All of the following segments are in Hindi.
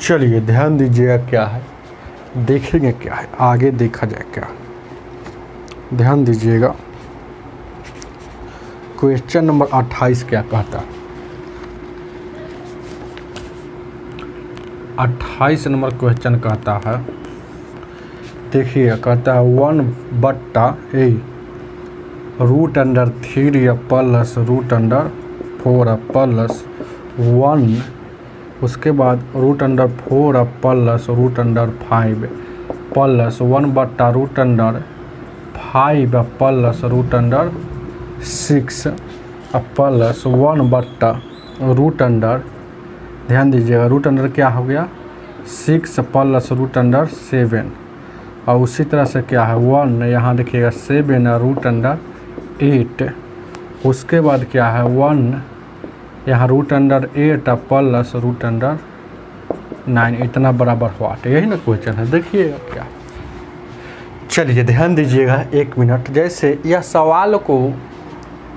चलिए ध्यान दीजिएगा क्या है, देखेंगे क्या है, आगे देखा जाए क्या। ध्यान दीजिएगा, क्वेश्चन नंबर 28 क्या कहता है। 28 नंबर क्वेश्चन कहता है, देखिए कहता है 1/a root under 3 plus root under 4 plus 1, उसके बाद root under 4 plus root under 5 plus 1/, root under 5 plus root under 6 plus 1/, root under, ध्यान दीजिएगा रूट अंडर क्या हो गया 6 प्लस रूट अंडर 7, और उसी तरह से क्या है 1 यहाँ देखिएगा 7 रूट अंडर 8, उसके बाद क्या है 1 यहाँ root under 8 plus root under 9, इतना बराबर हुआ। यही ना क्वेश्चन है, देखिएगा क्या। चलिए ध्यान दीजिएगा 1 मिनट। जैसे यह सवाल को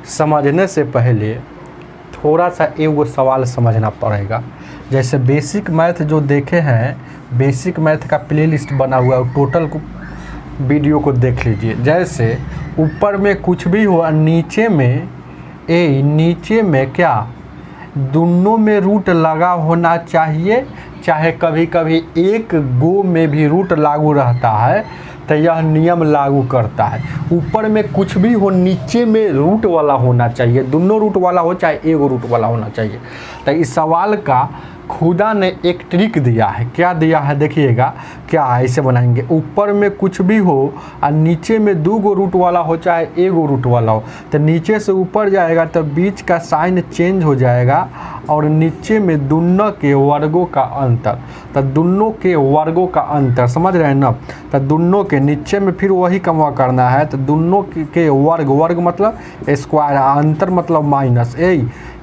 समझने से पहले थोड़ा सा एक सवाल समझना पड़ेगा। जैसे बेसिक मैथ जो देखे हैं, बेसिक मैथ का प्लेलिस्ट बना हुआ है, टोटल को वीडियो को देख लीजिए। जैसे ऊपर में कुछ भी हो, नीचे में क्या दोनों में रूट लगा होना चाहिए, चाहे कभी कभी एक गो में भी रूट लागू रहता है तो यह नियम लागू करता है। ऊपर में कुछ भी हो, नीचे में रूट वाला होना चाहिए, दोनों रूट वाला हो चाहे एक रूट वाला होना चाहिए। तो इस सवाल का खुदा ने एक ट्रिक दिया है। क्या दिया है देखिएगा, क्या ऐसे बनाएंगे, ऊपर में कुछ भी हो और नीचे में 2 रूट वाला हो चाहे 1 रूट वाला हो, तो नीचे से ऊपर जाएगा तो बीच का साइन चेंज हो जाएगा और नीचे में दोनों के वर्गों का अंतर, तो दोनों के वर्गों का अंतर समझ रहे हैं ना। तो दोनों के नीचे में फिर वही कमा करना है, तो दोनों के वर्ग मतलब स्क्वायर, अंतर मतलब माइनस।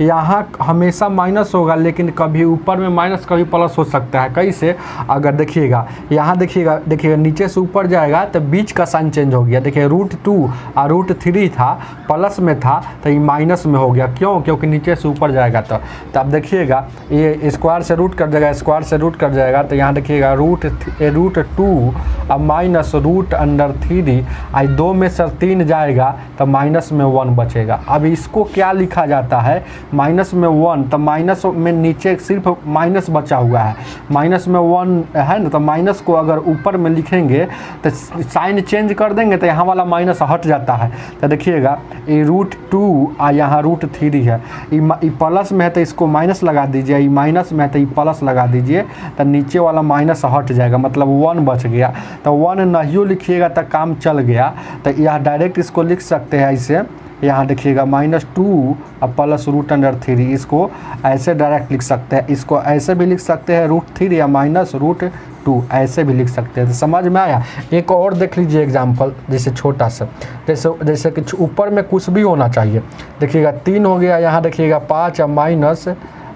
यहाँ हमेशा माइनस होगा, लेकिन कभी ऊपर में माइनस कभी प्लस हो सकता है। कैसे, अगर देखिएगा यहाँ देखिएगा नीचे से ऊपर जाएगा तो बीच का साइन चेंज हो गया। देखिए √2 और √3 था, प्लस में था तो ये माइनस में हो गया। क्यों? क्योंकि नीचे से ऊपर जाएगा। तो अब देखिएगा ये स्क्वायर से रूट कर जाएगा, स्क्वायर से रूट कर जाएगा, तो यहाँ देखिएगा √2 अब माइनस रूट अंडर 3, आई 2 में से 3 जाएगा तो माइनस में 1 बचेगा। अब इसको क्या लिखा जाता है, माइनस में 1, तो माइनस में नीचे सिर्फ माइनस बचा हुआ है, माइनस में 1 है ना, तो माइनस को अगर ऊपर में लिखेंगे तो साइन चेंज कर देंगे तो यहाँ वाला माइनस हट जाता है। तो देखिएगा ये √2 और यहाँ √3 है, ये प्लस में है तो इसको माइनस लगा दीजिए, ये माइनस में है तो ये प्लस लगा दीजिए, तो नीचे वाला माइनस हट जाएगा, मतलब 1 बच गया। तो 1 नहीं लिखिएगा तो काम चल गया। तो यह डायरेक्ट इसको लिख सकते हैं ऐसे, यहाँ देखिएगा -2 और प्लस √3, इसको ऐसे डायरेक्ट लिख सकते हैं। इसको ऐसे भी लिख सकते हैं √3 या -√2, ऐसे भी लिख सकते हैं। तो समझ में आया। एक और देख लीजिए एग्जाम्पल, जैसे छोटा सा, जैसे कि ऊपर में कुछ भी होना चाहिए। देखिएगा 3 हो गया, यहाँ देखिएगा 5 और माइनस,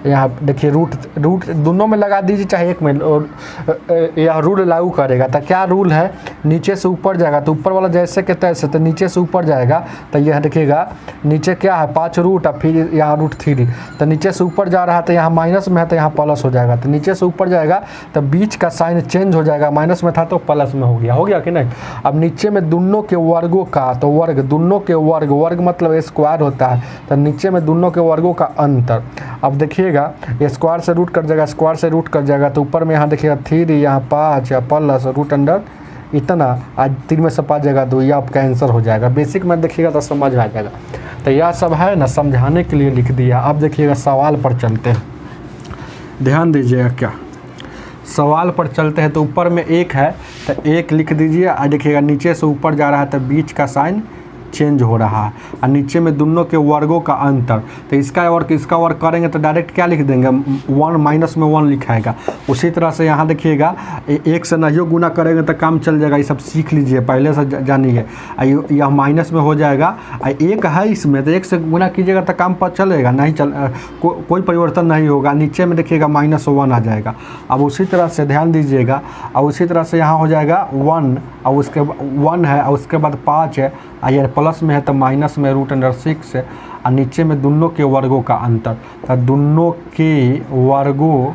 यहाँ देखिए रूट दोनों में लगा दीजिए चाहे एक में, और यह रूल लागू करेगा। तो क्या रूल है, नीचे से ऊपर जाएगा तो ऊपर वाला जैसे के तैसे, तो नीचे से ऊपर जाएगा तो यह देखिएगा नीचे क्या है 5 रूट और फिर यहाँ √3, तो नीचे से ऊपर जा रहा है तो यहाँ माइनस में है तो यहाँ प्लस हो जाएगा। तो नीचे से ऊपर जाएगा तो बीच का साइन चेंज हो जाएगा, माइनस में था तो प्लस में हो गया कि नहीं। अब नीचे में दोनों के वर्गों का, तो वर्ग दोनों के वर्ग मतलब स्क्वायर होता है, तो नीचे में दोनों के वर्गों का अंतर। अब देखिएगा ये स्क्वायर से रूट कर जाएगा, स्क्वायर से रूट कर जाएगा, तो ऊपर में यहाँ देखिएगा 3, यहाँ 5 या प्लस रूट अंडर इतना, आज 3 में से 5 जाएगा 2, ये आपका आंसर हो जाएगा। बेसिक में देखिएगा तो समझ आ जाएगा। तो यह सब है ना, समझाने के लिए लिख दिया। अब देखिएगा सवाल पर चलते हैं, ध्यान दीजिएगा क्या सवाल पर चलते हैं। तो ऊपर में 1 है तो 1 लिख दीजिए, और देखिएगा नीचे से ऊपर जा रहा है तो बीच का साइन चेंज हो रहा है, और नीचे में दोनों के वर्गों का अंतर। तो इसका वर्ग करेंगे तो डायरेक्ट क्या लिख देंगे, 1 माइनस में 1 लिखाएगा। उसी तरह से यहाँ देखिएगा 1 से नहीं गुना करेंगे तो काम चल जाएगा। ये सब सीख लीजिए, पहले से जानिए। यह माइनस में हो जाएगा, 1 है इसमें तो 1 से गुना कीजिएगा तो काम पर चलेगा, नहीं कोई परिवर्तन नहीं होगा। नीचे में देखिएगा -1 आ जाएगा। अब उसी तरह से ध्यान दीजिएगा, और उसी तरह से यहाँ हो जाएगा 1, और उसके 1 है और उसके बाद 5 है, और प्लस में है तो माइनस में √6 है, और नीचे में दोनों के वर्गों का अंतर। तो दोनों के वर्गों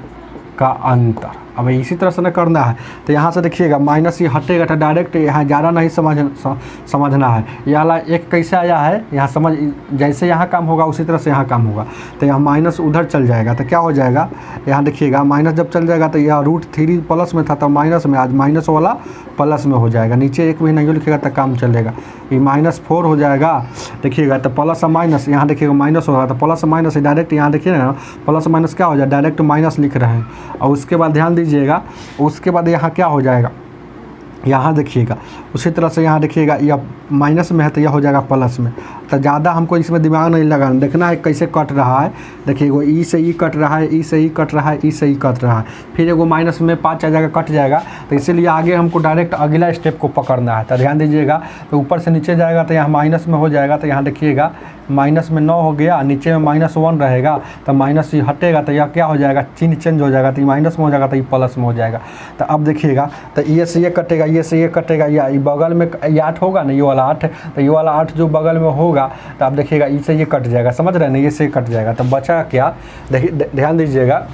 का अंतर। अब इसी तरह से न करना है, तो यहाँ से देखिएगा माइनस ये हटेगा तो डायरेक्ट यहाँ ज़्यादा नहीं समझना है। ये वाला एक कैसे आया है यहाँ समझ, जैसे यहाँ काम होगा उसी तरह से यहाँ काम होगा। तो यहाँ माइनस उधर चल जाएगा तो क्या हो जाएगा, यहाँ देखिएगा माइनस जब चल जाएगा तो यह √3 प्लस में था तो माइनस में, आज माइनस वाला प्लस में हो जाएगा। नीचे एक भी नहीं लिखेगा तो काम चलेगा। ये -4 हो जाएगा, देखिएगा तो प्लस और माइनस, यहाँ देखिएगा माइनस होगा तो प्लस माइनस डायरेक्ट यहाँ देखिए ना, प्लस माइनस क्या हो जाए, डायरेक्ट माइनस लिख रहे हैं। और उसके बाद ध्यान दीजिएगा, उसके बाद यहाँ क्या हो जाएगा, यहाँ देखिएगा उसी तरह से यहाँ देखिएगा यह माइनस में है तो यह हो जाएगा प्लस में। तो ज़्यादा हमको इसमें दिमाग नहीं लगाना, देखना है कैसे कट रहा है। देखिए वो ई से ई कट रहा है, ई से ई कट रहा है, ई से ई कट रहा है, फिर एगो माइनस में 5 आ जाएगा, कट जाएगा। तो इसीलिए आगे हमको डायरेक्ट अगला स्टेप को पकड़ना है। तो ध्यान दीजिएगा, तो ऊपर से नीचे जाएगा तो यहाँ माइनस में हो जाएगा। तो यहाँ देखिएगा माइनस में 9 हो गया, नीचे में -1 रहेगा, तो माइनस ये हटेगा तो यह क्या हो जाएगा, चिन्ह चेंज हो जाएगा। तो ये माइनस में हो जाएगा तो ये प्लस में हो जाएगा। तो अब देखिएगा, तो ये से ये कटेगा, ये से ये कटेगा, या बगल में ये 8 होगा ना, ये वाला 8, तो ये वाला 8 जो बगल में होगा तो आप देखिएगा इससे ये कट जाएगा, समझ रहे हैं ना, ये से कट जाएगा। तो बचा क्या, देखिए ध्यान दीजिएगा,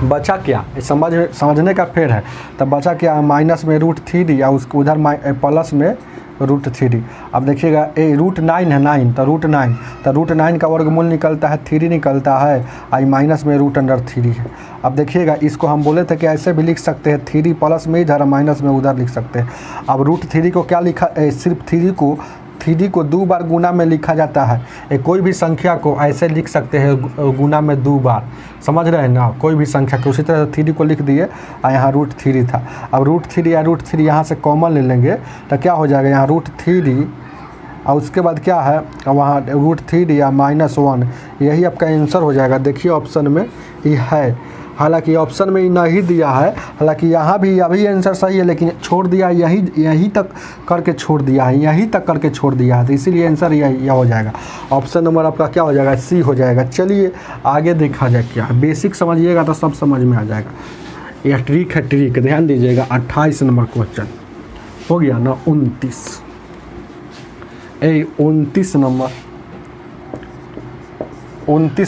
बचा क्या, समझने का फेर है। तो बचा क्या, माइनस में √3 या उसको उधर प्लस में √3। अब देखिएगा √9 है, 9 तो √9, तो √9 का वर्गमूल निकलता है 3 निकलता है, आई माइनस में √3 है। अब देखिएगा इसको हम बोले थे कि ऐसे भी लिख सकते हैं, 3 प्लस में इधर माइनस में उधर लिख सकते हैं। अब √3 को क्या लिखा, सिर्फ 3 को 2 बार गुना में लिखा जाता है। कोई भी संख्या को ऐसे लिख सकते हैं गुना में 2 बार, समझ रहे हैं ना, कोई भी संख्या को। उसी तरह 3 को लिख दिए और यहाँ √3 था। अब √3 या √3 यहाँ से कॉमन ले लेंगे तो क्या हो जाएगा, यहाँ √3 और उसके बाद क्या है, वहाँ √3 या -1, यही आपका आंसर हो जाएगा। देखिए ऑप्शन में ये है, हालांकि ऑप्शन में नहीं दिया है, हालांकि यहाँ भी अभी आंसर सही है, लेकिन छोड़ दिया है, यहीं तक करके छोड़ दिया है, यहीं तक करके छोड़ दिया है, तो इसीलिए आंसर यह हो जाएगा। ऑप्शन नंबर आपका क्या हो जाएगा, सी हो जाएगा। चलिए आगे देखा जाए क्या है, बेसिक समझिएगा तो सब समझ में आ जाएगा। यह ट्रिक है, ट्रिक ध्यान दीजिएगा। 28 नंबर क्वेश्चन हो गया ना, 29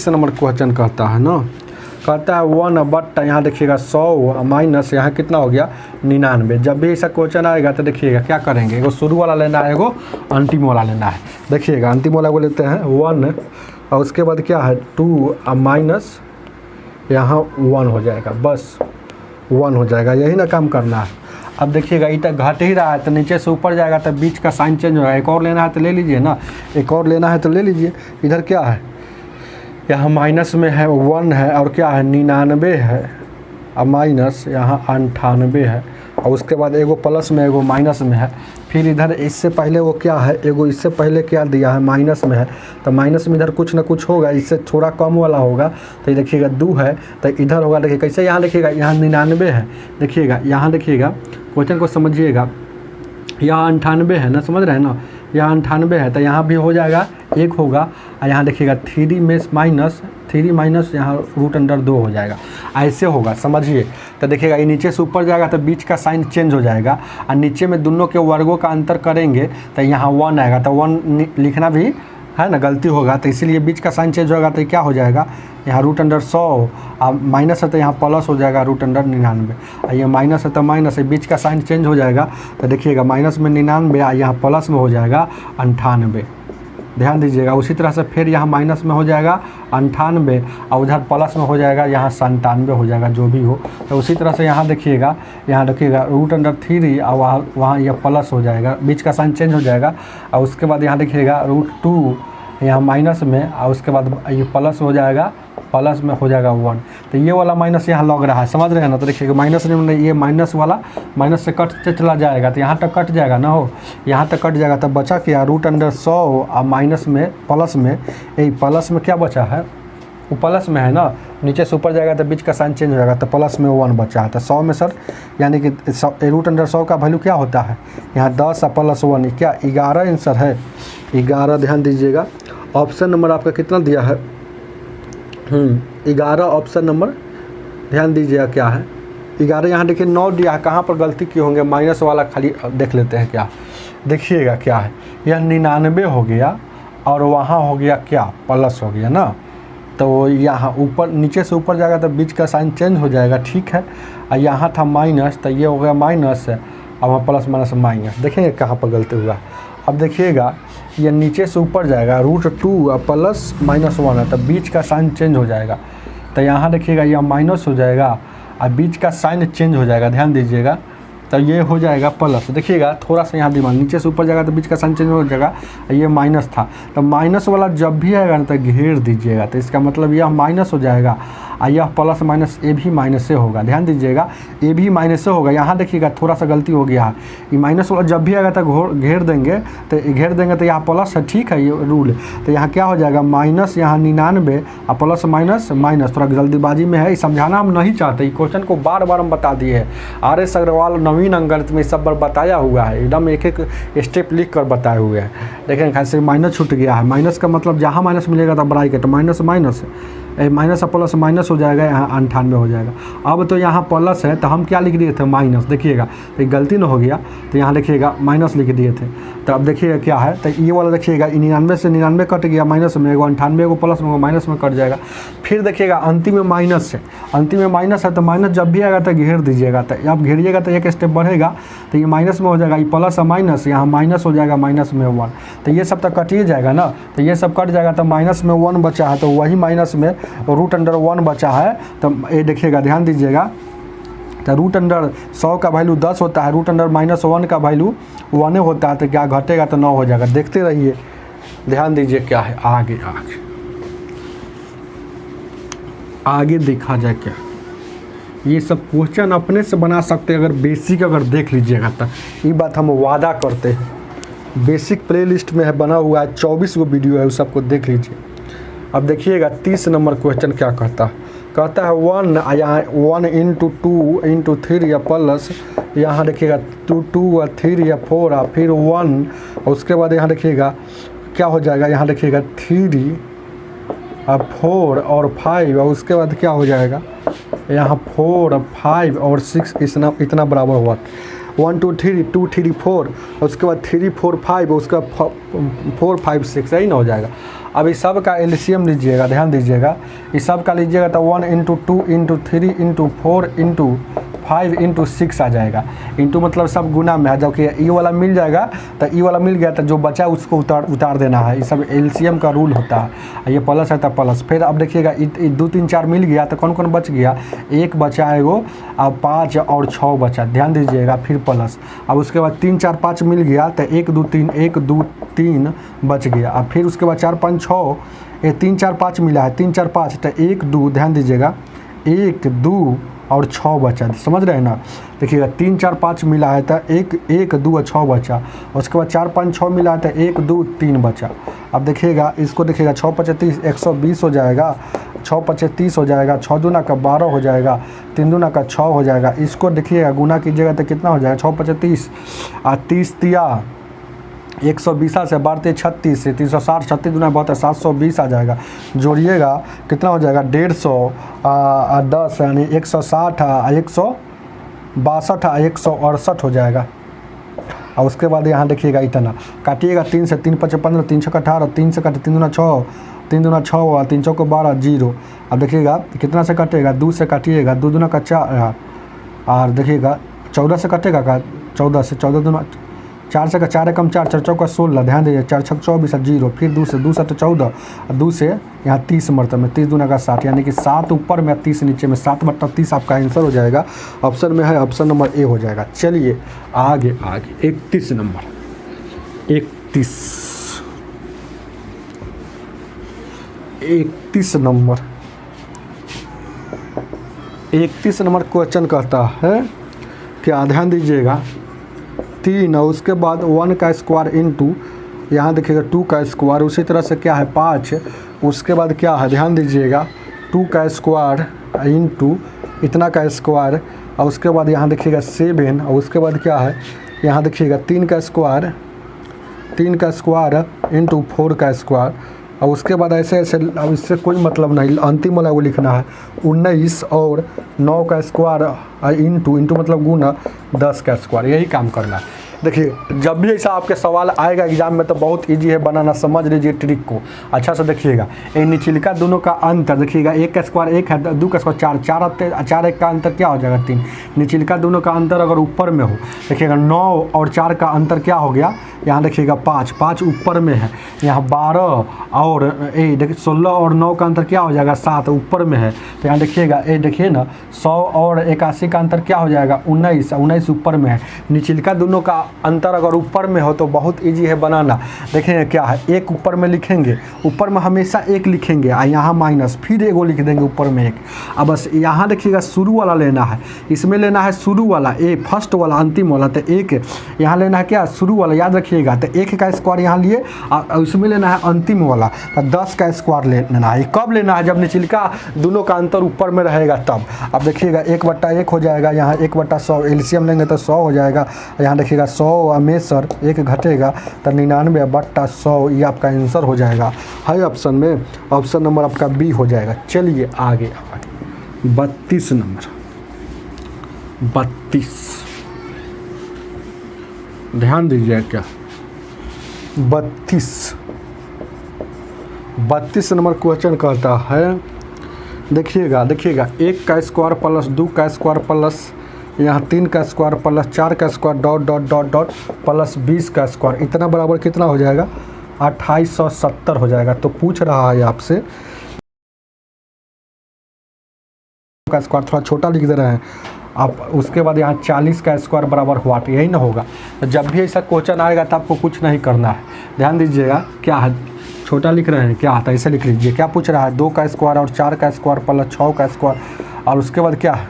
नंबर क्वेश्चन कहता है ना, कहता है 1/, यहाँ देखिएगा 100 माइनस यहाँ कितना हो गया 99। जब भी ऐसा क्वेश्चन आएगा तो देखिएगा क्या करेंगे, एगो शुरू वाला लेना है, एगो अंतिम वाला लेना है। देखिएगा अंतिम वाला को लेते हैं 1 और उसके बाद क्या है 2 और माइनस यहाँ 1 हो जाएगा, बस 1 हो जाएगा, यही ना काम करना है। अब देखिएगा ये तक घट ही रहा है तो नीचे से ऊपर जाएगा तो बीच का साइन चेंज होगा। एक और लेना है तो ले लीजिए ना, एक और लेना है तो ले लीजिए। इधर क्या है, यहाँ माइनस में है 1 है और क्या है 99 है और माइनस यहाँ 98 है और उसके बाद एगो प्लस में एगो माइनस में है। फिर इधर इससे पहले वो क्या है, एगो इससे पहले क्या दिया है माइनस में है, तो माइनस में इधर कुछ ना कुछ होगा, इससे थोड़ा कम वाला होगा। तो ये देखिएगा 2 है तो इधर होगा, देखिए कैसे, यहाँ देखिएगा यहाँ 99 है, देखिएगा यहाँ देखिएगा क्वेश्चन को समझिएगा, यहाँ 98 है ना, समझ रहे हैं ना, यहाँ 98 है तो यहाँ भी हो जाएगा 1 होगा और यहाँ देखिएगा 3 माइनस यहाँ √2 हो जाएगा, ऐसे होगा, समझिए। तो देखिएगा ये नीचे से ऊपर जाएगा तो बीच का साइन चेंज हो जाएगा और नीचे में दोनों के वर्गों का अंतर करेंगे तो यहाँ 1 आएगा, तो 1 लिखना भी है ना गलती होगा, तो इसीलिए बीच का साइन चेंज होगा। तो क्या हो जाएगा, यहाँ √100 और माइनस है तो यहाँ प्लस हो जाएगा √99 और ये माइनस है तो माइनस है, बीच का साइन चेंज हो जाएगा। तो देखिएगा माइनस में 99 और यहाँ प्लस में हो जाएगा 98, ध्यान दीजिएगा। उसी तरह से फिर यहाँ माइनस में हो जाएगा 98 और उधर प्लस में हो जाएगा यहाँ 97 हो जाएगा, जो भी हो। तो उसी तरह से यहाँ देखिएगा √3 और वहाँ यह प्लस हो जाएगा, बीच का साइन चेंज हो जाएगा। और उसके बाद यहाँ देखिएगा √2 यहाँ माइनस में और उसके बाद ये प्लस हो जाएगा, प्लस में हो जाएगा 1। तो ये वाला माइनस यहाँ लग रहा है, समझ रहे हैं ना। तो देखिएगा माइनस नहीं, ये माइनस वाला माइनस से कट से चला जाएगा तो यहाँ तक कट जाएगा ना, हो यहाँ तक कट जाएगा। तब बचा क्या √100 और माइनस में प्लस में, यही प्लस में क्या बचा है, वो प्लस में है ना, नीचे से ऊपर जाएगा तो बीच का साइन चेंज हो जाएगा तो प्लस में 1 बचा है। तो 100 में सर यानी कि √100 का वैल्यू क्या होता है, यहाँ 10 और प्लस 1 क्या 11 आंसर है, 11। ध्यान दीजिएगा ऑप्शन नंबर आपका कितना दिया है, 11 ऑप्शन नंबर, ध्यान दीजिएगा क्या है 11। यहाँ देखिए 9 दिया है, कहाँ पर गलती किए होंगे, माइनस वाला खाली देख लेते हैं क्या, देखिएगा क्या है, यह 99 हो गया और वहाँ हो गया क्या प्लस हो गया ना, तो यहाँ ऊपर नीचे से ऊपर जाएगा तो बीच का साइन चेंज हो जाएगा, ठीक है। और यहाँ था माइनस, तो ये हो गया माइनस, अब वहाँ प्लस माइनस माइनस। देखेंगे कहाँ पर गलती हुआ। अब देखिएगा ये नीचे से ऊपर जाएगा, √2 और प्लस -1 है, तो बीच का साइन चेंज हो जाएगा। तो यहाँ देखिएगा यह माइनस हो जाएगा और बीच का साइन चेंज हो जाएगा, ध्यान दीजिएगा। तो ये हो जाएगा प्लस। देखिएगा थोड़ा सा यहाँ दिमाग, नीचे से ऊपर जाएगा तो बीच का साइन चेंज हो जाएगा। ये माइनस था, तो माइनस वाला जब भी आएगा ना तो घेर दीजिएगा, तो इसका मतलब यह माइनस हो जाएगा और यह प्लस माइनस ए भी माइनस से होगा। ध्यान दीजिएगा ए भी माइनस से होगा। यहाँ देखिएगा थोड़ा सा गलती हो गया है, ये माइनस वाला जब भी आएगा तो घेर देंगे, तो यहाँ प्लस है, ठीक है ये रूल। तो यहाँ क्या हो जाएगा माइनस, यहाँ 99 और प्लस माइनस माइनस। थोड़ा जल्दीबाजी में है, समझाना हम नहीं चाहते, क्वेश्चन को बार बार हम बता दिए हैं। RS अग्रवाल नवीन अंकगणित में सब बार बताया हुआ है, एकदम एक एक स्टेप लिख कर बताए हुए हैं। लेकिन कैसे माइनस छूट गया है, माइनस का मतलब जहाँ माइनस मिलेगा तो ब्रैकेट माइनस माइनस, माइनस और प्लस माइनस हो जाएगा, यहाँ 98 हो जाएगा। अब तो यहाँ प्लस है तो हम क्या लिख दिए थे माइनस, देखिएगा तो गलती न हो गया, तो यहाँ देखिएगा माइनस लिख दिए थे। तो अब देखिएगा क्या है, तो ये वाला देखिएगा 99 से 99 कट गया माइनस में, 98 को प्लस में माइनस में कट जाएगा। फिर देखिएगा अंतिम में माइनस है, अंतिम में माइनस है, तो माइनस जब भी आएगा तो घेर दीजिएगा। तो अब घेरिएगा तो एक स्टेप बढ़ेगा, तो ये माइनस में हो जाएगा, ये प्लस और माइनस, यहाँ माइनस हो जाएगा माइनस में 1, तो ये सब तो कटिए जाएगा ना, तो ये सब कट जाएगा, तो माइनस में 1 बचा है, तो वही माइनस में √1 बचा है। तो ये देखिएगा ध्यान दीजिएगा, तो √100 का वैल्यू 10 होता है, √-1 का वैल्यू 1 होता है, तो क्या घटेगा तो 9 हो जाएगा। देखते रहिए, ध्यान दीजिए क्या है आगे आगे आगे देखा जाए क्या। ये सब क्वेश्चन अपने से बना सकते हैं अगर बेसिक अगर देख लीजिएगा तो, ये बात हम वादा करते हैं। बेसिक प्लेलिस्ट में है बना हुआ है, 24 वीडियो है, उस सबको देख लीजिए। अब देखिएगा 30 नंबर क्वेश्चन क्या कहता है 1 यहाँ 1 × 2 × 3 या प्लस, यहाँ देखिएगा 2 और 3 या 4 और फिर 1, और उसके बाद यहाँ देखिएगा क्या हो जाएगा, यहाँ देखिएगा 3 और 4 और 5, और उसके बाद क्या हो जाएगा यहाँ 4 5 और 6 इतना बराबर हुआ 1 2 3 2 3 4, और उसके बाद 3 4 5, उसका 4 5 6 यही ना हो जाएगा। अब इस सब का एलसीएम लीजिएगा, ध्यान दीजिएगा, इस सब का लीजिएगा तो 1 × 2 × 3 × 4 × 5 × 6 आ जाएगा। इंटू मतलब सब गुना में है, जबकि ई वाला मिल जाएगा तो ई वाला मिल गया तो जो बचा उसको उतार देना है। ये सब एलसीएम का रूल होता है। ये प्लस है तो प्लस। फिर अब देखिएगा 2 3 4 मिल गया तो कौन कौन बच गया, 1 बचा एगो, अब 5 और 6 बचा, ध्यान दीजिएगा, फिर प्लस। अब उसके बाद 3 4 5 मिल गया तो 1 2 3 1 2 3 बच गया। अब फिर उसके बाद 4 5 6, ये 3 4 5 मिला है, 3 4 5 तो 1 2, ध्यान दीजिएगा, 1 2 और 6 बचा, समझ रहे हैं ना। देखिएगा 3 4 5 मिला है तो 1 2 और 6 बचा, और उसके बाद 4 5 6 मिला है तो 1 2 3 बचा। अब देखिएगा इसको, देखिएगा 6 5 30 120 हो जाएगा, 6 5 30 हो जाएगा, 6 दूना का 12 हो जाएगा, 3 दूना का 6 हो जाएगा। इसको देखिएगा गुना कीजिएगा तो कितना हो जाएगा, 6 5 30 और 30 तिया 120 से 12 36 से 360, 36 दूना बहुत है 720 आ जाएगा। जोड़िएगा कितना हो जाएगा, 150 10 यानी 160 162 168 हो जाएगा। और उसके बाद यहाँ देखिएगा इतना काटिएगा, 3 से 3 5 15, 3 6 18, 3 से काटे 3 दूना 6, 3 दूना 6 और 3 चौको 12 0। अब देखिएगा कितना से कटेगा, 2 से काटिएगा, 2 दूना का 4, और देखिएगा 14 से कटेगा का 14 से 14 दूना 4 से का 4 एकम 4 4 चौका 16, ध्यान दीजिए, 4 6 24 0, फिर 2 से 2 7 14 और 2 से यहाँ 30 मरतब में 30 दूना का 60, यानी कि 7 ऊपर में 30 नीचे में 7/30 आपका आंसर हो जाएगा। ऑप्शन में है, ऑप्शन नंबर ए हो जाएगा। चलिए आगे आगे 31 नंबर 31 नंबर क्वेश्चन कहता है क्या, ध्यान दीजिएगा, 3 और उसके बाद 1 का स्क्वायर इंटू, यहाँ देखिएगा 2 का स्क्वायर, उसी तरह से क्या है 5, उसके बाद क्या है ध्यान दीजिएगा 2 का स्क्वायर इंटू इतना का स्क्वायर, और उसके बाद यहाँ देखिएगा 7, और उसके बाद क्या है यहाँ देखिएगा 3 का स्क्वायर इंटू 4 का स्क्वायर, और उसके बाद ऐसे ऐसे। अब इससे कोई मतलब नहीं, अंतिम वाला वो लिखना है 19 और 9 का स्क्वायर इंटू मतलब गुना 10 का स्क्वायर, यही काम करना है। देखिए जब भी ऐसा आपके सवाल आएगा एग्जाम में तो बहुत इजी है बनाना, समझ लीजिए ट्रिक को अच्छा से देखिएगा। ये निचलिका दोनों का अंतर देखिएगा, एक का स्क्वायर एक है, दो का स्क्वायर चार, चार एक का अंतर क्या हो जाएगा 3। निचलिका दोनों का अंतर अगर ऊपर में हो देखिएगा 9 और 4 का अंतर क्या हो गया, यहाँ देखिएगा 5, 5 ऊपर में है, यहाँ 12 और देखिए 16 और 9 का अंतर क्या हो जाएगा 7 ऊपर में है। तो यहाँ देखिएगा देखिए ना 100 और 81 का अंतर क्या हो जाएगा 19, 19 ऊपर में है। निचलिका दोनों का अंतर अगर ऊपर में हो तो बहुत इजी है बनाना। देखेंगे क्या है, एक ऊपर में लिखेंगे, ऊपर में हमेशा एक लिखेंगे, यहाँ माइनस, फिर एगो लिख देंगे ऊपर में एक। अब बस यहाँ देखिएगा शुरू वाला लेना है, इसमें लेना है शुरू वाला फर्स्ट वाला अंतिम वाला, तो एक यहाँ लेना है क्या शुरू वाला, याद रखिएगा। तो 1 का स्क्वायर यहाँ लिए और इसमें लेना है अंतिम वाला, तो 10 का स्क्वायर लेना है। कब लेना है, जब निचलिका दोनों का अंतर ऊपर में रहेगा तब। अब देखिएगा 1/1 हो जाएगा, यहाँ 1/100 एलसीएम लेंगे तो 100 हो जाएगा। यहाँ देखिएगा 100 हमेशा एक घटेगा तो 99/100, ये आपका आंसर हो जाएगा है ऑप्शन में। ऑप्शन नंबर आपका बी हो जाएगा। चलिए आगे 32 नंबर, 32 ध्यान दीजिए क्या 32 नंबर क्वेश्चन कहता है, देखिएगा 1 का स्क्वायर प्लस 2 का स्क्वायर प्लस यहाँ 3 का स्क्वायर प्लस 4 का square dot dot dot dot plus 20 का स्क्वायर, इतना बराबर कितना हो जाएगा 2870 हो जाएगा। तो पूछ रहा है आपसे का स्क्वायर, थोड़ा छोटा लिख दे रहे हैं आप, उसके बाद यहाँ 40 का स्क्वायर बराबर हुआ, तो यही ना होगा। तो जब भी ऐसा क्वेश्चन आएगा तो आपको कुछ नहीं करना है, ध्यान दीजिएगा क्या है, छोटा लिख रहे हैं क्या आता है ऐसे लिख लीजिए। क्या पूछ रहा है 2 का स्क्वायर और 4 का स्क्वायर प्लस 6 का स्क्वायर, और उसके बाद क्या है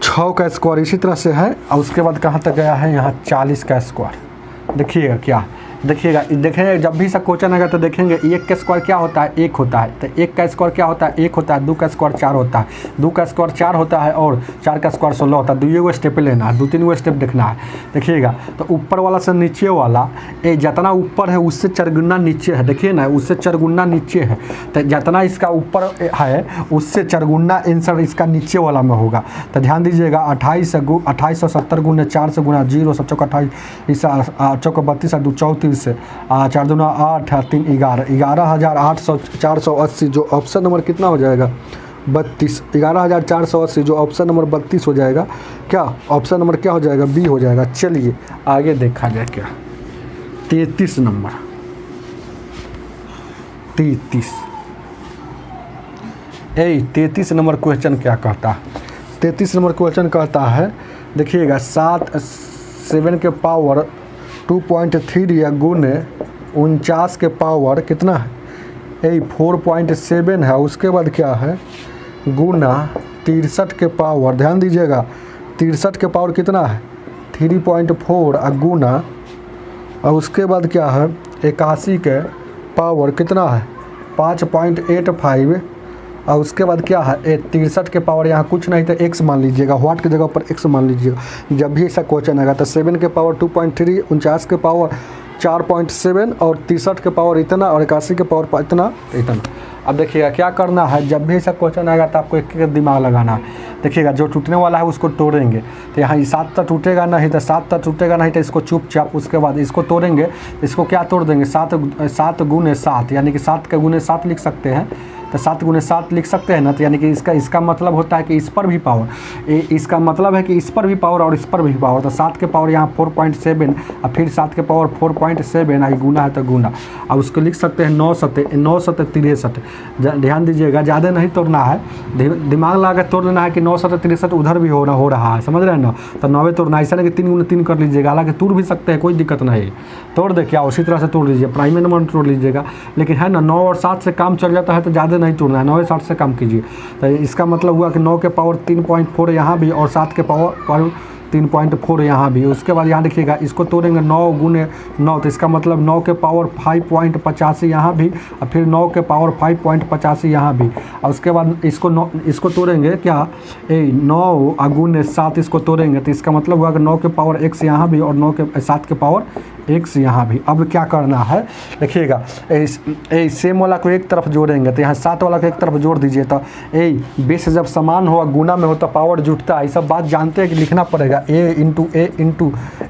6 का स्क्वायर इसी तरह से है, और उसके बाद कहाँ तक गया है यहाँ 40 का स्क्वायर। देखिएगा क्या देखेंगे जब भी सब क्वेश्चन आएगा तो देखेंगे 1 का स्क्वायर क्या होता है 1 होता है, तो 1 का स्क्वायर क्या होता है 1 होता है, 2 का स्क्वायर 4 होता है, 2 का स्क्वायर 4 होता है और 4 का स्क्वायर 16 होता है। 2 स्टेप लेना है, 2-3 स्टेप देखना है। देखिएगा तो ऊपर वाला से नीचे वाला जितना ऊपर है उससे 4 गुना नीचे है, देखिए ना उससे 4 गुना नीचे है, तो जितना इसका ऊपर है उससे 4 गुना आंसर इसका नीचे वाला में होगा। तो ध्यान दीजिएगा 2870 गुना 4 से गुना 0 7 चौक 28, इस चौक 32 2 34 से 4 दूना 8 3 11, 11,480 जो ऑप्शन नंबर कितना हो जाएगा 32, 11,480 जो ऑप्शन नंबर 32 हो जाएगा। क्या ऑप्शन नंबर क्या हो जाएगा बी हो जाएगा। चलिए आगे देखा जाए क्या 33 नंबर, 33 नंबर क्वेश्चन क्या कहता है। 33 नंबर क्वेश्चन कहता है, देखिएगा 7 के पावर 2.3 या गुने 49 के पावर कितना है 4.7 है, उसके बाद क्या है गुना 63 के पावर, ध्यान दीजिएगा 63 के पावर कितना है 3.4 गुना, और उसके बाद क्या है 81 के पावर कितना है 5.85, और उसके बाद क्या है 63 के पावर यहाँ कुछ नहीं तो x मान लीजिएगा, व्हाट की जगह पर x मान लीजिएगा। जब भी ऐसा क्वेश्चन आएगा तो 7 के पावर 2.3, 49 के पावर 4.7 और 63 के पावर इतना और 81 के पावर इतना। अब देखिएगा क्या करना है, जब भी ऐसा क्वेश्चन आएगा तो आपको एक दिमाग लगाना है। देखिएगा जो टूटने वाला है उसको तोड़ेंगे, तो यहाँ 7 तक टूटेगा नहीं तो 7 तक टूटेगा नहीं तो इसको चुपचाप उसके बाद इसको तोड़ेंगे, इसको क्या तोड़ देंगे 7 गुने 7, यानी कि 7 के गुने 7 लिख सकते हैं, तो 7 गुने 7 लिख सकते हैं ना। तो यानी कि इसका मतलब होता है कि इस पर भी पावर, इसका मतलब है कि इस पर भी पावर और इस पर भी पावर। तो 7 के पावर यहाँ 4.7 और फिर 7 के पावर 4.7 आई गुना है तो गुना, अब उसको लिख सकते हैं 9 सते 63। ध्यान दीजिएगा ज़्यादा नहीं तोड़ना है, दिमाग लगा कर तोड़ देना है कि 9 सते 63 उधर भी हो रहा है, समझ रहे हैं ना। तो 9 तोड़ना, ऐसा नहीं कि 3 गुने 3 कर लीजिएगा, हालांकि तोड़ भी सकते हैं कोई दिक्कत नहीं, तोड़ दे क्या उसी तरह से तोड़ लीजिए, प्राइमरी नंबर तोड़ लीजिएगा। लेकिन है ना 9 और 7 से काम चल जाता है तो ज़्यादा नहीं तोड़ना है, 9 7 से कम कीजिए। तो इसका मतलब हुआ कि 9 के पावर 3.4 यहाँ भी और 7 के पावर 3.4 यहाँ भी। उसके बाद यहाँ देखिएगा इसको तोड़ेंगे 9 गुने 9, तो इसका मतलब 9 के पावर 5.85 यहाँ भी और फिर 9 के पावर 5.85 यहाँ भी। और उसके बाद इसको तोड़ेंगे क्या 9 गुने 7 इसको तोड़ेंगे, तो इसका मतलब हुआ कि 9 के पावर x यहाँ भी और 7 के पावर x यहाँ भी। अब क्या करना है देखिएगा, सेम वाला को एक तरफ जोड़ेंगे तो यहाँ 7 वाला को एक तरफ जोड़ दीजिए, तो बेस जब समान हो गुना में हो तो पावर जुटता है। ये सब बात जानते हैं कि लिखना पड़ेगा a इंटू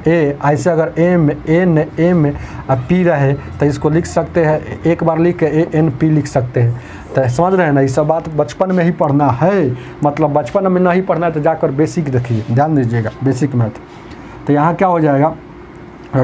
ए। ऐसे अगर m n m p रहे तो इसको लिख सकते हैं, एक बार लिख के ANP लिख सकते हैं। तो समझ रहे हैं ना, ये सब बात बचपन में ही पढ़ना है, मतलब बचपन में नहीं पढ़ना है तो जाकर बेसिक देखिए, ध्यान दीजिएगा बेसिक मैथ। तो यहाँ क्या हो जाएगा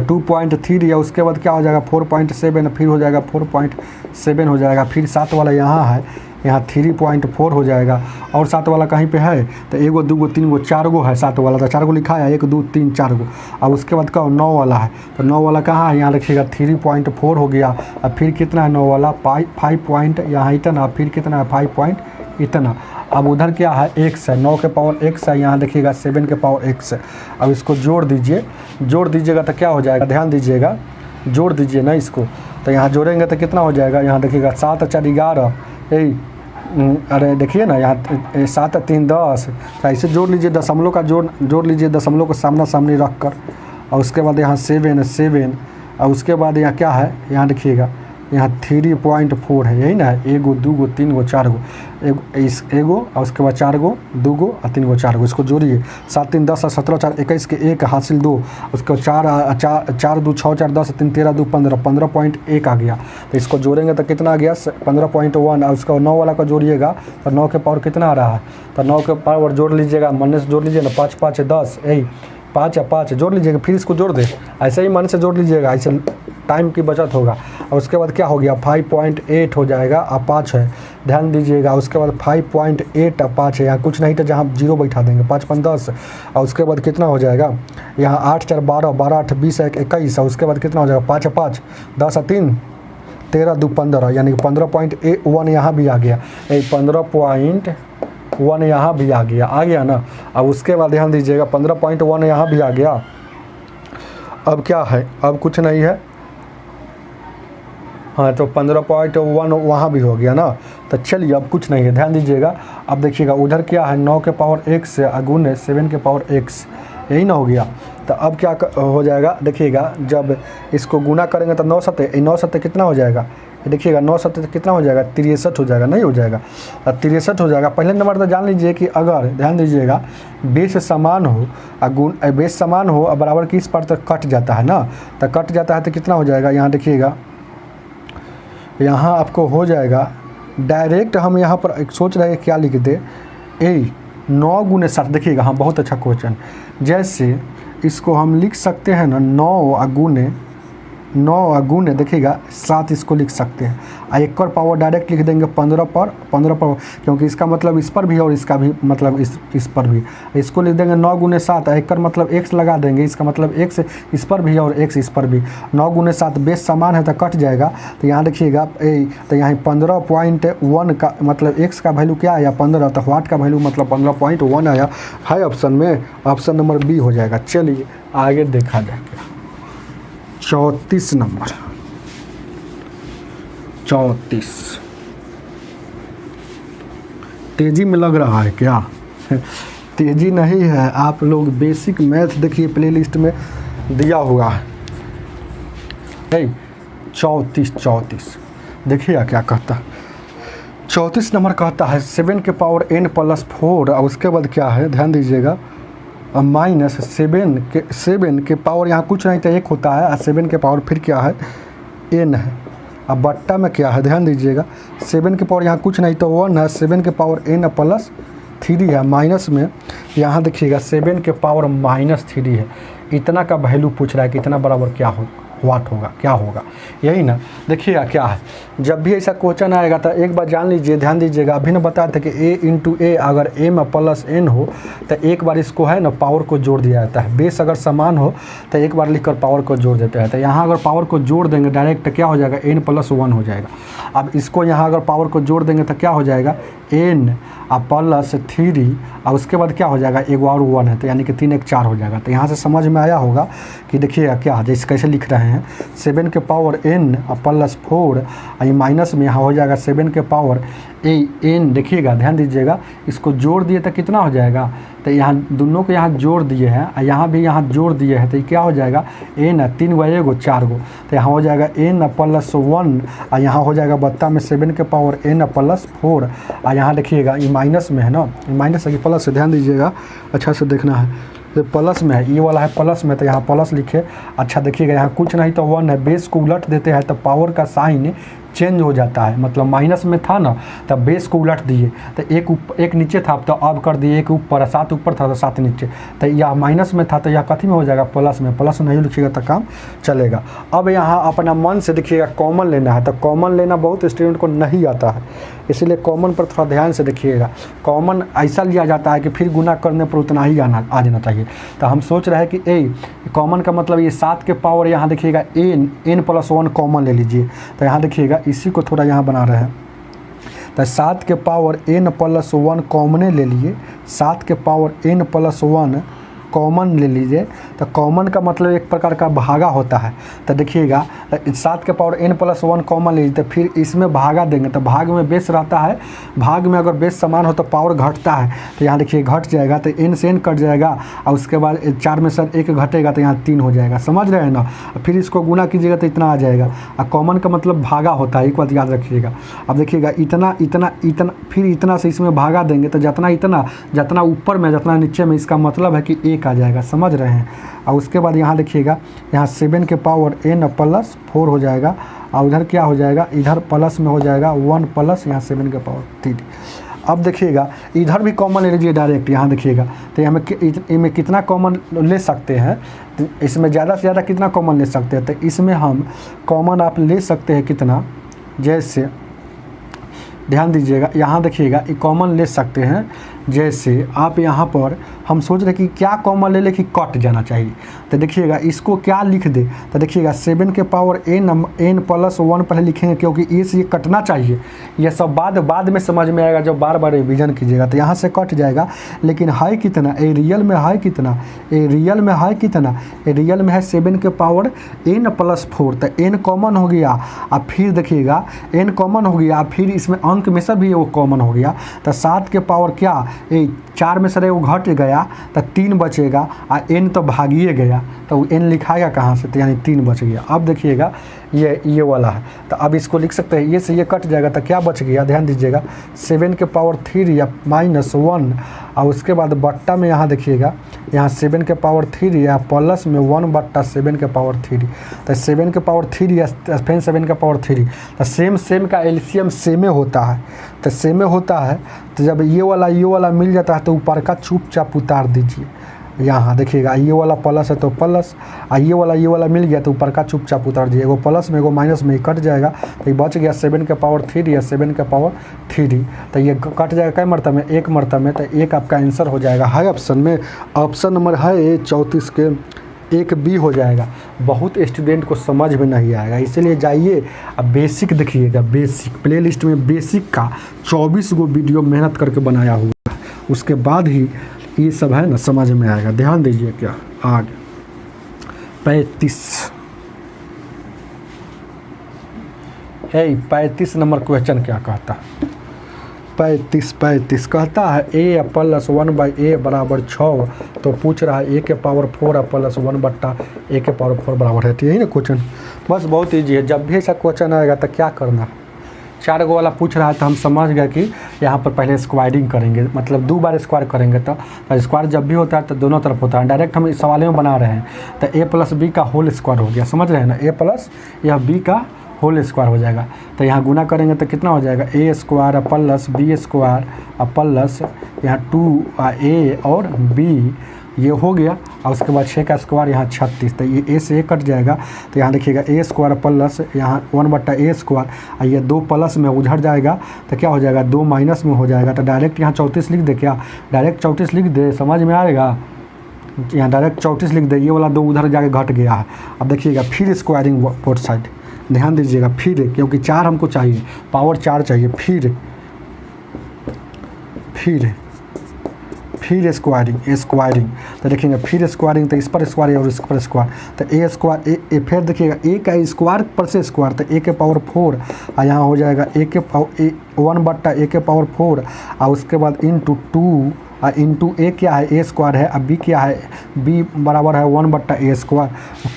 2.3 या उसके बाद क्या हो जाएगा 4.7, फिर हो जाएगा 4.7 हो जाएगा, फिर 7 वाला यहाँ है, यहाँ 3.4 हो जाएगा, और 7 वाला कहीं पे है तो 1 2 3 4 गो है 7 वाला, तो 4 गो लिखा है 1 2 3 4 गो। अब उसके बाद का 9 वाला है, तो 9 वाला कहाँ है, यहाँ रखिएगा 3.4 हो गया। अब फिर कितना है 9 वाला 5 पॉइंट यहाँ इतना, फिर कितना है 5 पॉइंट इतना। अब उधर क्या है x है, 9 के पावर x है, यहाँ देखिएगा 7 के पावर x है। अब इसको जोड़ दीजिएगा तो क्या हो जाएगा, ध्यान दीजिएगा, जोड़ दीजिए ना इसको, तो यहाँ जोड़ेंगे तो कितना हो जाएगा, यहाँ देखिएगा 7 4 11, अरे देखिए ना यहाँ 7 3 10, तो ऐसे जोड़ लीजिए, दशमलव का जोड़ लीजिए, दशमलव को सामना सामनी रख कर। और उसके बाद यहाँ 7, और उसके बाद यहाँ क्या है, यहाँ देखिएगा यहाँ 3.4 है, यही ना है, 1 2 3 4 गो, एगो और उसके बाद 4 गो 2 गो और 3 गो 4 गो, इसको जोड़िए 7 3 10 17 4 21 के 1 हासिल 2, उसके बाद 4 2 6 4 10 3 13 2 15 15.1 आ गया। तो इसको जोड़ेंगे तो कितना आ गया 15.1, और उसका 9 वाला का जोड़िएगा तो 9 के पावर कितना आ रहा है, तो 9 के पावर जोड़ लीजिएगा, मन से जोड़ लीजिए ना, 5 5 10 5 या 5 जोड़ लीजिएगा, फिर इसको जोड़ दे, ऐसे ही मन से जोड़ लीजिएगा, ऐसे टाइम की बचत होगा। और उसके बाद क्या हो गया 5.8 हो जाएगा, और 5 है, ध्यान दीजिएगा। उसके बाद 5.8 और 5 है, यहाँ कुछ नहीं तो जहाँ 0 बैठा देंगे, 5 5 10, और उसके बाद कितना हो जाएगा यहाँ 8 4 12 12 8 20 21, और उसके बाद कितना हो जाएगा 5 5 10 3 13 2 15, यानी कि 15.1 यहाँ भी आ गया, 15.1 यहाँ भी आ गया ना। अब उसके बाद ध्यान दीजिएगा 15.1 यहाँ भी आ गया। अब क्या है, अब कुछ नहीं है, हाँ तो 15.1 वहाँ भी हो गया ना। तो चलिए अब कुछ नहीं है, ध्यान दीजिएगा। अब देखिएगा उधर क्या है 9 के पावर x से अगुने 7 के पावर x, यही ना हो गया। तो अब क्या हो जाएगा देखिएगा, जब इसको गुना करेंगे तो 9 7 कितना हो जाएगा, देखिएगा 9 7 कितना हो जाएगा 63 हो जाएगा, नहीं हो जाएगा 63 हो जाएगा। पहले नंबर तो जान लीजिए कि अगर ध्यान दीजिएगा बेस समान हो, बेस समान हो और बराबर की इस पर तो कट जाता है ना, तो कट जाता है तो कितना हो जाएगा, यहाँ देखिएगा यहाँ आपको हो जाएगा डायरेक्ट, हम यहाँ पर एक सोच रहे हैं क्या लिख दे 9 गुने 7, देखिएगा हाँ बहुत अच्छा क्वेश्चन। जैसे इसको हम लिख सकते हैं ना 9 गुने देखिएगा 7, इसको लिख सकते हैं, और एक और पावर डायरेक्ट लिख देंगे 15 पर, क्योंकि इसका मतलब इस पर भी और इसका भी मतलब इस पर भी, इसको लिख देंगे 9 गुने 7, एक और मतलब x लगा देंगे, इसका मतलब x इस पर भी और x इस पर भी। 9 गुने 7 बेस समान है तो कट जाएगा, तो यहाँ देखिएगा तो यहाँ 15.1 का मतलब x का वैल्यू क्या आया 15, तो वाट का वैल्यू मतलब 15.1 आया है ऑप्शन में, ऑप्शन नंबर बी हो जाएगा। चलिए आगे देखा जाएगा 34 नंबर 34 तेजी में लग रहा है क्या? तेजी नहीं है, आप लोग बेसिक मैथ देखिए प्लेलिस्ट में दिया हुआ है। 34 देखिए क्या कहता है, 34 नंबर कहता है 7 के पावर n+4, और उसके बाद क्या है ध्यान दीजिएगा माइनस 7 के पावर यहाँ कुछ नहीं तो 1 होता है, और 7 के पावर फिर क्या है n है, अब बट्टा में क्या है ध्यान दीजिएगा 7 के पावर यहाँ कुछ नहीं तो 1 है, 7 के पावर n+3 है, माइनस में यहाँ देखिएगा 7 के पावर -3 है। इतना का वैल्यू पूछ रहा है कि इतना बराबर क्या हो वाट होगा, क्या होगा, यही ना। देखिएगा क्या है, जब भी ऐसा क्वेश्चन आएगा तो एक बार जान लीजिए, ध्यान दीजिएगा। अभी ना बताया था कि a अगर m+n हो तो एक बार इसको है ना पावर को जोड़ दिया जाता है, बेस अगर समान हो तो एक बार लिखकर पावर को जोड़ देते हैं। तो यहाँ अगर पावर को जोड़ देंगे डायरेक्ट क्या हो जाएगा n+1 हो जाएगा। अब इसको यहाँ अगर पावर को जोड़ देंगे तो क्या हो जाएगा n+3, और उसके बाद क्या हो जाएगा एक और 1 है, तो यानी कि 3 1 4 हो जाएगा। तो यहाँ से समझ में आया होगा कि देखिएगा क्या जैसे कैसे लिख रहे हैं 7 के पावर n+4, ये माइनस में यहाँ हो जाएगा 7 के पावर n, देखिएगा ध्यान दीजिएगा, इसको जोड़ दिए तो कितना हो जाएगा तो यहाँ दोनों को यहाँ जोड़ दिए हैं और यहाँ भी यहाँ जोड़ दिए हैं, तो ये क्या हो जाएगा n 3 गो 1 गो 4 गो, तो यहाँ हो जाएगा n + 1 और यहाँ हो जाएगा बत्ता में 7 के पावर n + 4 और यहाँ देखिएगा ये माइनस में है ना, माइनस है कि प्लस है, ध्यान दीजिएगा अच्छा से देखना है, तो प्लस में है, ये वाला है प्लस में, तो यहाँ प्लस लिखे। अच्छा देखिएगा यहाँ कुछ नहीं तो 1 है, बेस को उलट देते हैं तो पावर का साइन चेंज हो जाता है, मतलब माइनस में था ना तब बेस को उलट दिए तो एक नीचे था तो अब कर दिए एक ऊपर, 7 ऊपर था तो 7 नीचे, तो यह माइनस में था तो यह कथी में हो जाएगा प्लस में, प्लस नहीं लिखिएगा तो काम चलेगा। अब यहाँ अपना मन से देखिएगा कॉमन लेना है, तो कॉमन लेना बहुत स्टूडेंट को नहीं आता है, इसीलिए कॉमन पर थोड़ा ध्यान से देखिएगा। कॉमन ऐसा लिया जाता है कि फिर गुना करने पर उतना ही आ जाना चाहिए, तो हम सोच रहे हैं कि कॉमन का मतलब ये 7 के पावर यहाँ देखिएगा n + 1 कॉमन ले लीजिए, तो यहाँ देखिएगा इसी को थोड़ा यहाँ बना रहे हैं, तो 7 के पावर n + 1 कॉमने ले लिए, 7 के पावर n + 1 कॉमन ले लीजिए, तो कॉमन का मतलब एक प्रकार का भागा होता है, तो देखिएगा 7 के पावर n + 1 कॉमन ले लीजिए, तो फिर इसमें भागा देंगे तो भाग में बेस रहता है, भाग में अगर बेस समान हो तो पावर घटता है, तो यहाँ देखिए घट जाएगा तो n से n कट जाएगा और उसके बाद 4 में से 1 घटेगा तो यहाँ 3 हो जाएगा, समझ रहे हैं ना। फिर इसको गुना कीजिएगा तो इतना आ जाएगा, और कॉमन का मतलब भागा होता है, एक बात याद रखिएगा। अब देखिएगा इतना इतना इतना फिर इतना से इसमें भागा देंगे तो जितना ऊपर में जितना नीचे में, इसका मतलब है कि 1 आ जाएगा, समझ रहे हैं। और उसके बाद यहाँ देखिएगा यहाँ 7 के पावर n + 4 हो जाएगा और उधर क्या हो जाएगा, इधर प्लस में हो जाएगा 1 प्लस यहाँ 7 के पावर 3। अब देखिएगा इधर भी कॉमन ले लीजिए डायरेक्ट, यहाँ देखिएगा तो यहाँ में कितना कॉमन ले सकते हैं, तो इसमें ज़्यादा से ज़्यादा कितना कॉमन ले सकते हैं, तो इसमें हम कॉमन आप ले सकते हैं कितना, जैसे ध्यान दीजिएगा यहाँ देखिएगा ये कॉमन ले सकते हैं, जैसे आप यहाँ पर हम सोच रहे कि क्या कॉमन ले कि कट जाना चाहिए, तो देखिएगा इसको क्या लिख दे, तो देखिएगा 7 के पावर n + 1 पहले लिखेंगे क्योंकि ये कटना चाहिए, यह सब बाद में समझ में आएगा जब बार बार रिवीजन कीजिएगा, तो यहाँ से कट जाएगा। लेकिन है कितना, ए रियल में है कितना, ए रियल में है कितना, ए रियल में है 7 के पावर n + 4, तो n कॉमन हो गया, और फिर देखिएगा n कॉमन हो गया, फिर इसमें अंक में से भी वो कॉमन हो गया, तो 7 के पावर क्या 4 में से वो घट गया तो 3 बचेगा, और n तो भागिए गया तो n लिखाएगा कहाँ से, तो यानी 3 बच गया। अब देखिएगा ये वाला है, तो अब इसको लिख सकते हैं, ये से ये कट जाएगा तो क्या बच गया, ध्यान दीजिएगा 7 के पावर 3 या -1, और उसके बाद बट्टा में यहाँ देखिएगा यहाँ 7 के पावर 3 या प्लस में 1/7 के पावर 3, तो 7 के पावर 3 या फिर 7 के पावर 3, तो सेम का एलसीएम सेमे होता है, तो सेमे होता है, तो जब ये वाला मिल जाता है तो ऊपर का चुपचाप उतार दीजिए, यहाँ देखिएगा ये वाला प्लस है तो प्लस, और ये वाला मिल गया तो ऊपर का चुपचाप उतार दीजिए, एगो प्लस में एगो माइनस में ही कट जाएगा, तो ये बच गया 7 के पावर 3 या 7 के पावर 3, तो ये कट जाएगा कई मरतबे में, 1 मरतबे में, तो 1 आपका आंसर हो जाएगा है ऑप्शन में, ऑप्शन नंबर है 34 के 1 बी हो जाएगा। बहुत स्टूडेंट को समझ में नहीं आएगा, इसीलिए जाइए अब बेसिक देखिएगा, बेसिक प्ले लिस्ट में बेसिक का 24 गो वीडियो मेहनत करके बनाया हुआ है, उसके बाद ही ये सब है ना समझ में आएगा। ध्यान दीजिए क्या आगे 35 नंबर क्वेश्चन क्या कहता है, 35 कहता है a + 1/a = 6, तो पूछ रहा है a के पावर 4 + 1/a के पावर 4 बराबर है, यही ना क्वेश्चन, बस बहुत ईजी है। जब भी ऐसा क्वेश्चन आएगा तो क्या करना है, 4 गो वाला पूछ रहा है तो हम समझ गए कि यहाँ पर पहले स्क्वायरिंग करेंगे, मतलब 2 बार स्क्वायर करेंगे, तो स्क्वायर जब भी होता है तो दोनों तरफ होता है, डायरेक्ट हम इस सवाल में बना रहे हैं, तो a + b का होल स्क्वायर हो गया, समझ रहे हैं ना, a प्लस यह b का होल स्क्वायर हो जाएगा, तो यहाँ गुना करेंगे तो कितना हो जाएगा a² + b² प्लस यहाँ 2a और b, ये हो गया, और उसके बाद 6 का स्क्वायर यहाँ 36, तो ये a से a कट जाएगा, तो यहाँ देखिएगा a² प्लस यहाँ 1/a², और ये 2 प्लस में उधर जाएगा तो क्या हो जाएगा 2 माइनस में हो जाएगा, तो डायरेक्ट यहाँ 34 लिख दे, क्या डायरेक्ट 34 लिख दे, समझ में आएगा, यहाँ डायरेक्ट 34 लिख दे, ये वाला 2 उधर जाके घट गया है। अब देखिएगा फिर स्क्वायरिंग बोथ साइड, ध्यान दीजिएगा फिर, क्योंकि 4 हमको चाहिए, पावर 4 चाहिए, फिर स्क्वायरिंग, तो देखेंगे फिर स्क्वायरिंग, तो इस पर स्क्वायर और इस पर स्क्वायर, तो a², फिर देखिएगा a का स्क्वायर पर से स्क्वायर, तो a के पावर 4, और यहाँ हो जाएगा a के पावर 1/a के पावर 4, और उसके बाद × 2 इंटू ए क्या है, ए स्क्वायर है, अब बी क्या है, बी बराबर है 1/a²,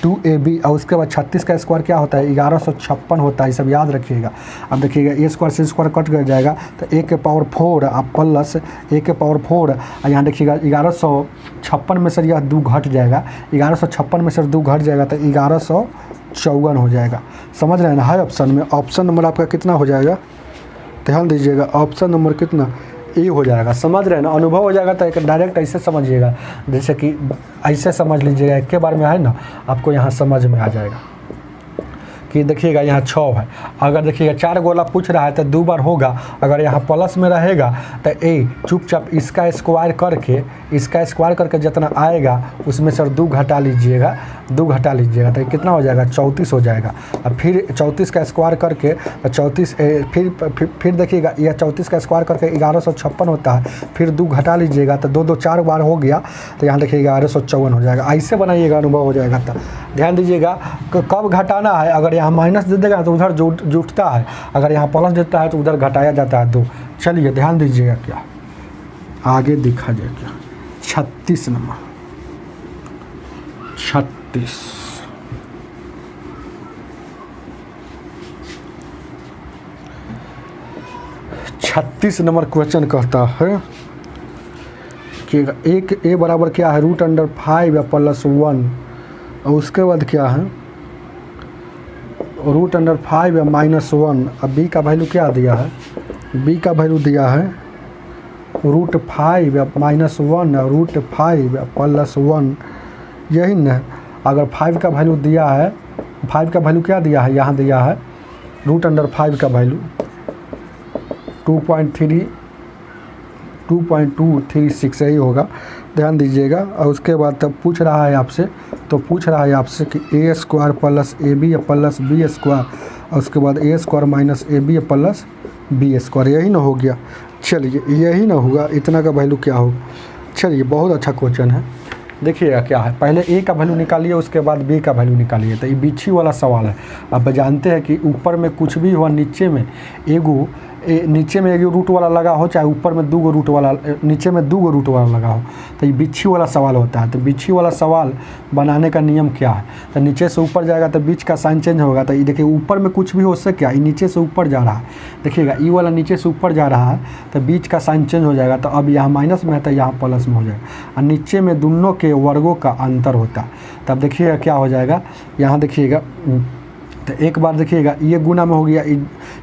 2ab, और उसके बाद 36 का स्क्वायर क्या होता है, 1156 होता है, ये सब याद रखिएगा। अब देखिएगा ए स्क्वायर से स्क्वायर कट कर जाएगा तो a के पावर 4 अब प्लस a के पावर 4, और यहाँ देखिएगा 1156 में से यह 2 घट जाएगा, 1156 में से 2 घट जाएगा तो 1154 हो जाएगा। समझ रहे हैं ना। है ऑप्शन में, ऑप्शन नंबर आपका कितना हो जाएगा, ध्यान दीजिएगा, ऑप्शन नंबर कितना, ए हो जाएगा। समझ रहे हैं ना। अनुभव हो जाएगा तो एक डायरेक्ट ऐसे समझिएगा, जैसे कि ऐसे समझ लीजिएगा, एक के बारे में है ना, आपको यहाँ समझ में आ जाएगा कि देखिएगा यहाँ 6 है। अगर देखिएगा 4 गोला पूछ रहा है तो 2 बार होगा, अगर यहाँ प्लस में रहेगा तो ए चुपचाप इसका स्क्वायर करके जितना आएगा उसमें से 2 घटा लीजिएगा, 2 घटा लीजिएगा तो कितना हो जाएगा, 34 हो जाएगा। अब फिर 34 का स्क्वायर करके 34 फिर देखिएगा यह 34 का स्क्वायर करके 1156 होता है, फिर 2 घटा लीजिएगा तो 2 4 बार हो गया तो यहाँ देखिएगा 1154 हो जाएगा। ऐसे बनाइएगा, अनुभव हो जाएगा। तो ध्यान दीजिएगा कब घटाना है, अगर यहाँ माइनस दे देगा तो उधर जुटता है, अगर यहाँ प्लस देता है तो उधर घटाया जाता है 2। चलिए ध्यान दीजिएगा, क्या आगे दिखा जाए, क्या 36 नंबर 36 नंबर क्वेश्चन कहता है कि एक ए बराबर क्या है, √5 या +1, और उसके बाद क्या है, √5 या -1। अब बी का वैल्यू क्या दिया है, बी का वैल्यू दिया है √5 या -1 या √5 या +1, यही न। अगर 5 का वैल्यू दिया है, 5 का वैल्यू क्या दिया है, यहाँ दिया है √5 का वैल्यू 2.236 यही होगा, ध्यान दीजिएगा। और उसके बाद तब पूछ रहा है आपसे, कि a² + ab या +b², और उसके बाद a² - ab या +b², यही ना हो गया। चलिए यही ना होगा, इतना का वैल्यू क्या होगा। चलिए बहुत अच्छा क्वेश्चन है, देखिएगा क्या है। पहले ए का वैल्यू निकालिए, उसके बाद बी का वैल्यू निकालिए। तो ये बिच्छी वाला सवाल है। अब जानते हैं कि ऊपर में कुछ भी हुआ, नीचे में एक रूट वाला लगा हो, चाहे ऊपर में 2 रूट वाला, नीचे में 2 रूट वाला लगा हो, तो ये बिच्छी वाला सवाल होता है। तो बिच्छी वाला सवाल बनाने का नियम क्या है, तो नीचे से ऊपर जाएगा तो बीच का साइन चेंज होगा। तो ये देखिए ऊपर में कुछ भी हो सकता क्या, ये नीचे से ऊपर जा रहा है, देखिएगा ई वाला नीचे से ऊपर जा रहा है तो बीच का साइन चेंज हो जाएगा। तो अब यहाँ माइनस में है तो यहाँ प्लस में हो जाएगा, और नीचे में दोनों के वर्गों का अंतर होता है। तब देखिएगा क्या हो जाएगा, यहाँ देखिएगा तो एक बार देखिएगा ये गुना में हो गया,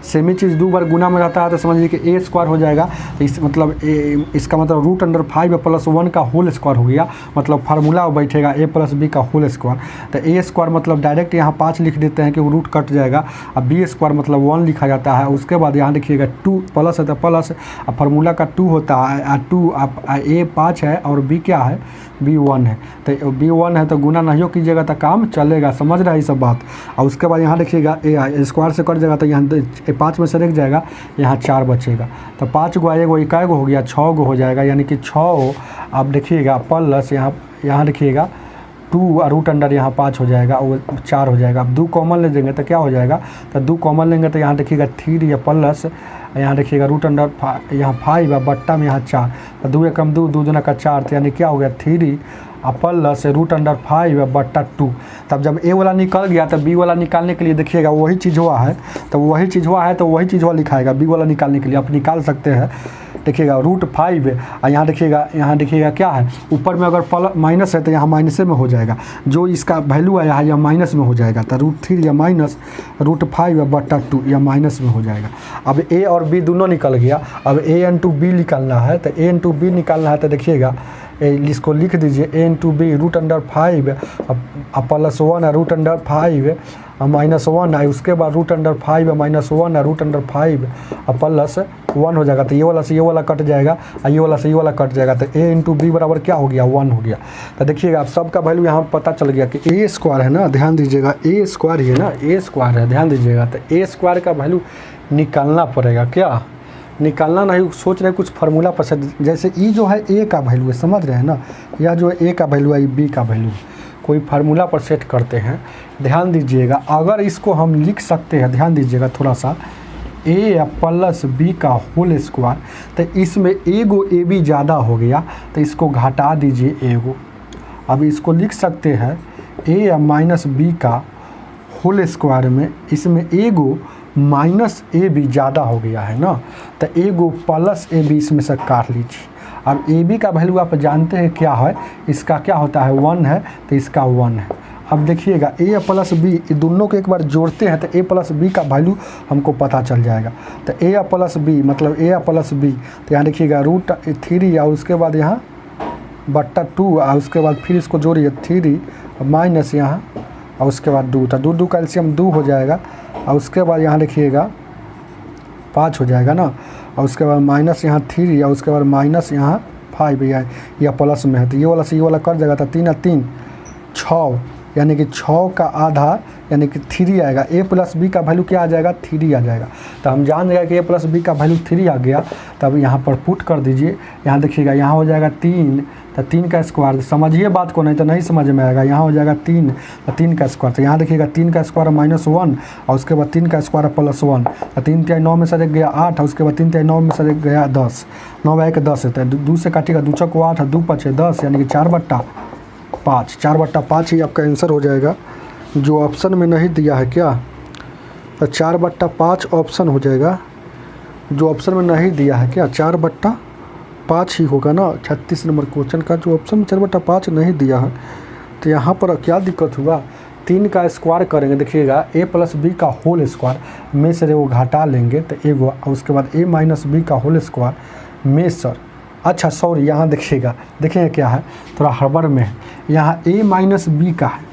सेमी चीज़ 2 बार गुना में रहता है तो समझिए कि a² हो जाएगा। तो इस मतलब इसका मतलब √5 या +1 का होल स्क्वायर हो गया, मतलब फार्मूला बैठेगा a + b का होल स्क्वायर। तो a² मतलब डायरेक्ट यहाँ 5 लिख देते हैं कि रूट कट जाएगा, अब b² मतलब 1 लिखा जाता है। उसके बाद यहाँ देखिएगा 2 प्लस है तो प्लस, अब फार्मूला का 2 होता है, 2 आप a 5 है और b क्या है, b 1 है। तो b 1 है तो गुना नहीं कीजिएगा तो काम चलेगा, समझ रहा है ये सब बात। और उसके बाद यहाँ देखिएगा ए स्क्वायर से कट जाएगा तो यहाँ 5 में से रख जाएगा, यहाँ 4 बचेगा। तो 5 गो आएगा, एक गो हो गया, 6 गो हो जाएगा, यानी कि 6। अब देखिएगा प्लस यहाँ देखिएगा 2 और रूट अंडर यहाँ 5 हो जाएगा, वो 4 हो जाएगा। अब 2 कॉमन ले देंगे तो क्या हो जाएगा, तो 2 कॉमन लेंगे तो यहाँ देखिएगा 3 या प्लस, यहाँ देखिएगा रूट अंडर यहाँ 5 है, बट्टा में यहाँ 4, तो 2 एकम 2, 2 दूना का 4, तो यानी क्या हो गया 3 प्लस √5/2। तब जब ए वाला निकल गया तो बी वाला निकालने के लिए देखिएगा वही चीज़ हुआ है, तो वही चीज़ हुआ लिखाएगा बी वाला निकालने के लिए, आप निकाल सकते हैं। देखिएगा √5 और यहाँ देखिएगा क्या है, ऊपर में अगर माइनस है तो यहाँ माइनस में हो जाएगा, जो इसका वैल्यू है यहाँ माइनस में हो जाएगा। तो √3 या माइनस √5/2 या माइनस में हो जाएगा। अब ए और बी दोनों निकल गया, अब a × b निकालना है। तो a × b निकालना है तो देखिएगा इसको लिख दीजिए a × b √5 +1 है, √5 -1 है, उसके बाद √5 -1 है, √5 +1 हो जाएगा। तो ये वाला से ये वाला कट जाएगा और ये वाला से ये वाला कट जाएगा। तो a × b बराबर क्या हो गया, 1 हो गया। तो देखिएगा आप सबका वैल्यू यहाँ पता चल गया कि a² है ना, ध्यान दीजिएगा a² ही है ना, a² है, ध्यान दीजिएगा। तो a² का वैल्यू निकालना पड़ेगा, क्या निकालना नहीं, सोच रहे कुछ फार्मूला पर से, जैसे ई जो है ए का वैल्यू है, समझ रहे हैं ना, या जो ए का वैल्यू है बी का वैल्यू, कोई फार्मूला पर सेट करते हैं। ध्यान दीजिएगा, अगर इसको हम लिख सकते हैं, ध्यान दीजिएगा थोड़ा सा, ए प्लस बी का होल स्क्वायर, तो इसमें एगो ए बी ज़्यादा हो गया तो इसको घटा दीजिए एगो। अब इसको लिख सकते हैं ए माइनस बी का होल स्क्वायर में इसमें एगो माइनस ए बी ज़्यादा हो गया है ना, तो एगो प्लस ए बी इसमें से काट लीजिए। अब ए बी का वैल्यू आप जानते हैं क्या है, इसका क्या होता है 1 है, तो इसका 1 है। अब देखिएगा ए प्लस बी दोनों को एक बार जोड़ते हैं तो ए प्लस बी का वैल्यू हमको पता चल जाएगा। तो ए प्लस बी मतलब ए प्लस बी, तो यहाँ देखिएगा √3 और उसके बाद यहाँ बट्टा 2 और उसके बाद फिर इसको जोड़िए 3 माइनस यहाँ और उसके बाद 2, तो 2 का एलसीएम 2 हो जाएगा और उसके बाद यहाँ देखिएगा 5 हो जाएगा ना, और उसके बाद माइनस यहाँ 3 और उसके बाद माइनस यहाँ 5 या प्लस में है, तो ये वाला से ये वाला कट जाएगा, तो 3 और 3 6, यानी कि 6 का आधा यानी कि 3 आएगा। ए प्लस बी का वैल्यू क्या आ जाएगा 3 आ जाएगा। तो हम जान जाएगा कि ए प्लस बी का वैल्यू 3 आ गया, तब यहाँ पर पुट कर दीजिए। यहाँ देखिएगा यहाँ हो जाएगा 3, तो 3 का स्क्वायर, समझिए बात को नहीं तो नहीं समझ में आएगा। यहाँ हो जाएगा 3, तो 3 का स्क्वायर, तो यहाँ देखिएगा 3 का स्क्वायर -1 और उसके बाद 3 का स्क्वायर +1, तो 3 3 9 में से एक गया 8 और उसके बाद 3 3 9 में से एक गया 10, 9 1 10 है, तो 2 से काटिएगा 2 चौक 8 2 5 10, यानी कि 4/5, 4/5 ही आपका आंसर हो जाएगा। जो ऑप्शन में नहीं दिया है क्या, तो 4/5 ऑप्शन हो जाएगा। जो ऑप्शन में नहीं दिया है क्या 4/5 ही होगा ना। 36 नंबर क्वेश्चन का जो ऑप्शन में 4/5 नहीं दिया है, तो यहाँ पर क्या दिक्कत हुआ, 3 का स्क्वायर करेंगे, देखिएगा ए प्लस बी का होल स्क्वायर में से वो घटा लेंगे तो एगो, और उसके बाद ए माइनस बी का होल स्क्वायर में सर, अच्छा सॉरी यहाँ देखिएगा, देखिए क्या है थोड़ा हड़बड़ में है, यहाँ ए माइनस बी का है,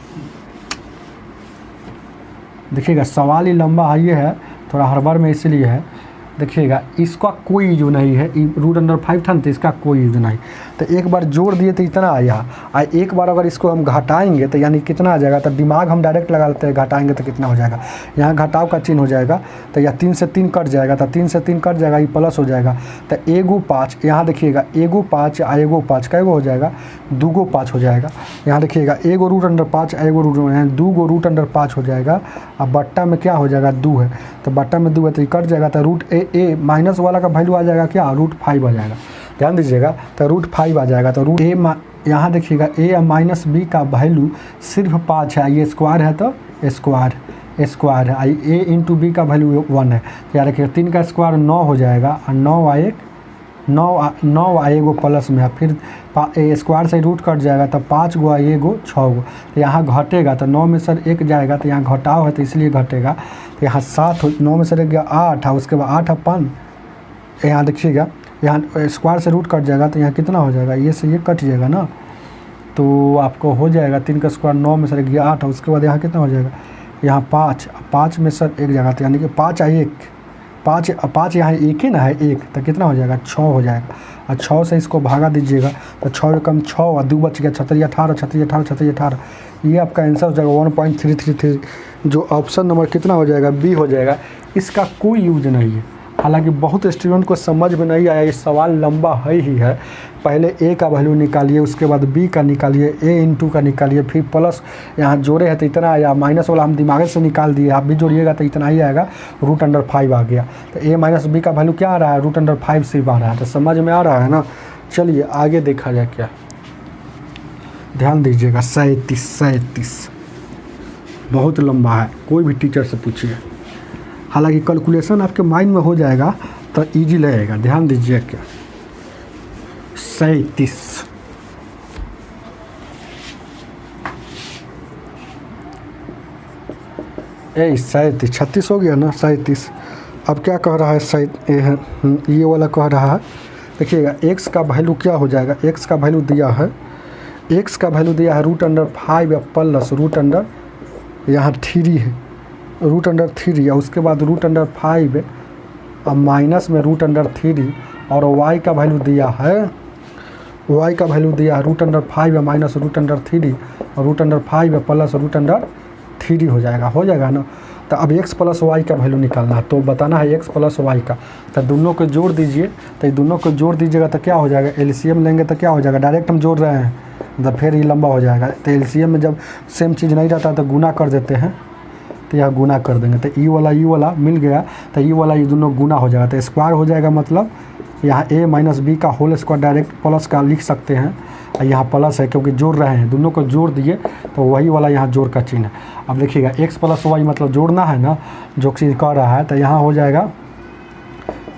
देखिएगा सवाल ही लंबा है, ये है थोड़ा हड़बड़ में इसलिए है। देखिएगा इसका कोई यूज नहीं है, √5 था तो इसका कोई यूज नहीं, तो एक बार जोड़ दिए तो इतना आया, और एक बार अगर इसको हम घटाएंगे तो यानी कितना आ जाएगा, तो दिमाग हम डायरेक्ट लगा लेते हैं, घटाएंगे तो कितना हो जाएगा, यहाँ घटाव का चिन्ह हो जाएगा, तो यह 3 से 3 कट जाएगा, तो 3 से 3 कट जाएगा, ये प्लस हो जाएगा, तो एगो 5, यहाँ देखिएगा एगो 5 आ एगो 5 का एगो हो जाएगा, 2 5 हो जाएगा, यहाँ देखिएगा एगो √5 एगो √5 हो जाएगा, अब बट्टा में क्या हो जाएगा 2 है, तो बट्टा में 2 है तो ये कट जाएगा, तो ए माइनस वाला का वैल्यू आ जाएगा क्या √5 आ जाएगा, ध्यान दीजिएगा, तो √5 आ जाएगा, तो यहाँ देखिएगा ए माइनस बी का वैल्यू सिर्फ 5 है, ये स्क्वायर है तो स्क्वायर है, ए इंटू बी का वैल्यू 1 है, तो यार देखिए 3 का स्क्वायर 9 हो जाएगा, और 9 आएगो प्लस में है, फिर स्क्वायर से रूट कट जाएगा, तो 5 गो आएगो 6 गो, तो यहाँ घटेगा, तो 9 में से 1 जाएगा, तो यहाँ घटाव है तो इसलिए घटेगा, तो यहाँ 7 9 में से 1 गया 8 है, उसके बाद 8 अपन यहाँ देखिएगा, यहाँ स्क्वायर से रूट कट जाएगा, तो यहाँ कितना हो जाएगा, ये से ये कट जाएगा ना, तो आपको हो जाएगा 3 का स्क्वायर 9 में से 1 गया 8 है, उसके बाद यहाँ कितना हो जाएगा, यहाँ 5 में से 1 जाएगा, तो यानी कि 5 आई 1 5 यहाँ एक ही ना है 1, तो कितना हो जाएगा 6 हो जाएगा, और 6 से इसको भागा दीजिएगा, तो 6 कम 6 और 2 बच गया, 36 18 36 18 36 18, ये आपका आंसर हो जाएगा 1.333। जो ऑप्शन नंबर कितना हो जाएगा बी हो जाएगा, इसका कोई यूज नहीं है। हालांकि बहुत स्टूडेंट को समझ में नहीं आया, ये सवाल लंबा है ही है, पहले ए का वैल्यू निकालिए, उसके बाद बी का निकालिए, ए इंटू का निकालिए, फिर प्लस यहाँ जोड़े है तो इतना आया, माइनस वाला हम दिमाग से निकाल दिए, आप भी जोड़िएगा तो इतना ही आएगा, √5 आ गया, तो ए माइनस बी का वैल्यू क्या आ रहा है √5 सिर्फ आ रहा है, तो समझ में आ रहा है ना। चलिए आगे देखा जाए क्या, ध्यान दीजिएगा 37 बहुत लंबा है, कोई भी टीचर से पूछिए, हालांकि कैलकुलेशन आपके माइंड में हो जाएगा तो इजी लगेगा। ध्यान दीजिए क्या 37 36 हो गया ना 37। अब क्या कह रहा है ये वाला कह रहा है, देखिएगा x का वैल्यू क्या हो जाएगा, x का वैल्यू दिया है √5 प्लस √ यहाँ 3 है √3 और उसके बाद √5 और माइनस में √3 और y का वैल्यू दिया है √5 माइनस √3 और √5 प्लस √3 हो जाएगा ना। तो अब x प्लस वाई का वैल्यू निकालना है, तो बताना है x प्लस वाई का, तो दोनों को जोड़ दीजिए, तो दोनों को जोड़ दीजिएगा तो क्या हो जाएगा, एलसीएम लेंगे तो क्या हो जाएगा, डायरेक्ट हम जोड़ रहे हैं तो फिर ये लंबा हो जाएगा, तो एलसीएम में जब सेम चीज़ नहीं रहता तो गुना कर देते हैं, तो यह गुना कर देंगे, तो ई वाला मिल गया, तो ई वाला ये दोनों गुना हो जाएगा, तो स्क्वायर हो जाएगा। मतलब यहाँ a माइनस बी का होल स्क्वायर डायरेक्ट प्लस का लिख सकते हैं, यहाँ प्लस है क्योंकि जोड़ रहे हैं, दोनों को जोड़ दिए तो वही वाला यहाँ जोड़ का चिन्ह है। अब देखिएगा x प्लस वाई मतलब जोड़ना है ना, जो चीज़ कर रहा है, तो यहाँ हो जाएगा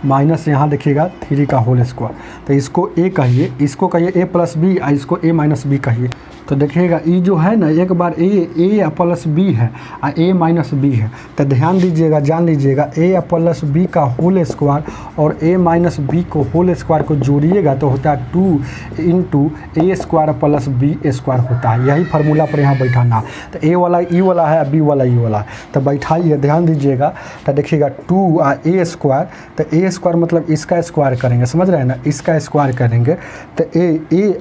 माइनस, यहाँ देखिएगा 3 का होल स्क्वायर, तो इसको a कहिए, इसको कहिए a प्लस बी, इसको a माइनस बी कहिए। तो देखिएगा ये जो है ना, एक बार a प्लस बी है और a माइनस बी है, तो ध्यान दीजिएगा, जान लीजिएगा a प्लस बी का होल स्क्वायर और a माइनस बी को होल स्क्वायर को जोड़िएगा तो होता है 2 इंटू ए स्क्वायर प्लस बी स्क्वायर होता है। यही फार्मूला पर यहाँ बैठाना, तो a वाला ई वाला है, b वाला ई वाला है, तो बैठाइए, ध्यान दीजिएगा। तो देखिएगा 2 और a स्क्वायर, तो a स्क्वायर मतलब इसका स्क्वायर करेंगे, समझ रहे हैं ना, इसका स्क्वायर करेंगे, तो a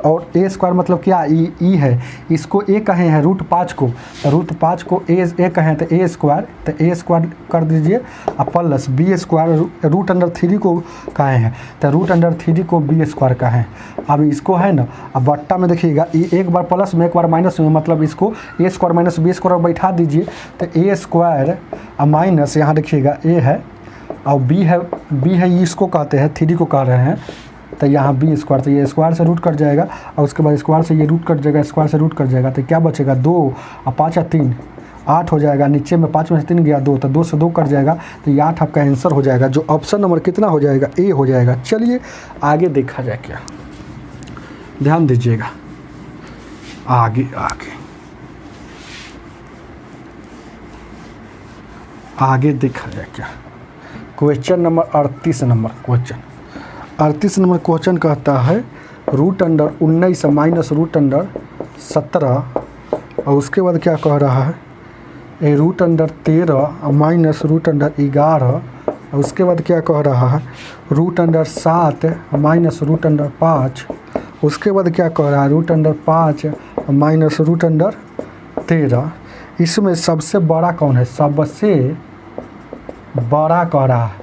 और a स्क्वायर मतलब क्या, ई है, इसको a कहे हैं √5 को, तो √5 को a कहें तो a स्क्वायर, तो a स्क्वायर कर दीजिए और प्लस b स्क्वायर √3 को कहे हैं, तो √3 को b स्क्वायर कहें। अब इसको है ना, अब बट्टा में देखिएगा एक बार प्लस में एक बार माइनस में, मतलब इसको a square minus b square बैठा दीजिए, तो a स्क्वायर और माइनस यहाँ देखिएगा a है और b है, इसको कहते हैं 3 को कह रहे हैं, तो यहाँ बी स्क्वायर, तो ये स्क्वायर से रूट कट जाएगा और उसके बाद स्क्वायर से ये रूट कट जाएगा, स्क्वायर से रूट कट जाएगा, तो क्या बचेगा 2 और 5 और 3 8 हो जाएगा, नीचे में 5 में से 3 गया 2, तो 2 से 2 कट जाएगा, तो ये 8 आपका आंसर हो जाएगा, जो ऑप्शन नंबर कितना हो जाएगा, ए हो जाएगा। चलिए आगे देखा जाए, क्या ध्यान दीजिएगा, आगे देखा जाए क्या, क्वेश्चन नंबर 38 नंबर क्वेश्चन कहता है √19 माइनस √17, और उसके बाद क्या कह रहा है, √13 माइनस √11, और उसके बाद क्या कह रहा है, √7 माइनस √5, उसके बाद क्या कह रहा है, √5 माइनस √13। इसमें सबसे बड़ा कौन है, सबसे बड़ा कह रहा है,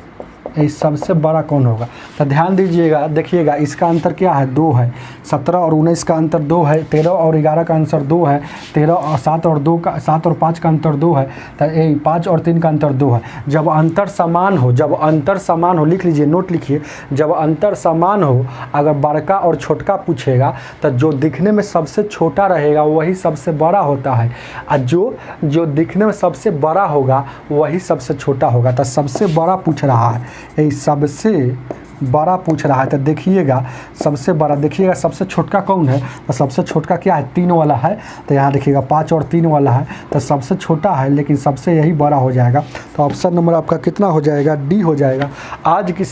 सबसे बड़ा कौन होगा, तो ध्यान दीजिएगा, देखिएगा इसका अंतर क्या है, 2 है, 17 और 19 का अंतर 2 है, 13 और 11 का अंतर 2 है, 13 और 7 और 5 का अंतर 2 है, तो 5 और 3 का अंतर 2 है। जब अंतर समान हो, लिख लीजिए, नोट लिखिए, जब अंतर समान हो, अगर बड़का और छोटका पूछेगा तो जो दिखने में सबसे छोटा रहेगा वही सबसे बड़ा होता है, और जो दिखने में सबसे बड़ा होगा वही सबसे छोटा होगा। तो सबसे बड़ा पूछ रहा है, सबसे बड़ा पूछ रहा है, तो देखिएगा सबसे बड़ा, देखिएगा सबसे छोटका कौन है, तो सबसे छोटका क्या है, 3 वाला है, तो यहाँ देखिएगा 5 और 3 वाला है, तो सबसे छोटा है लेकिन सबसे यही बड़ा हो जाएगा। तो ऑप्शन नंबर आपका कितना हो जाएगा, डी हो जाएगा। आज की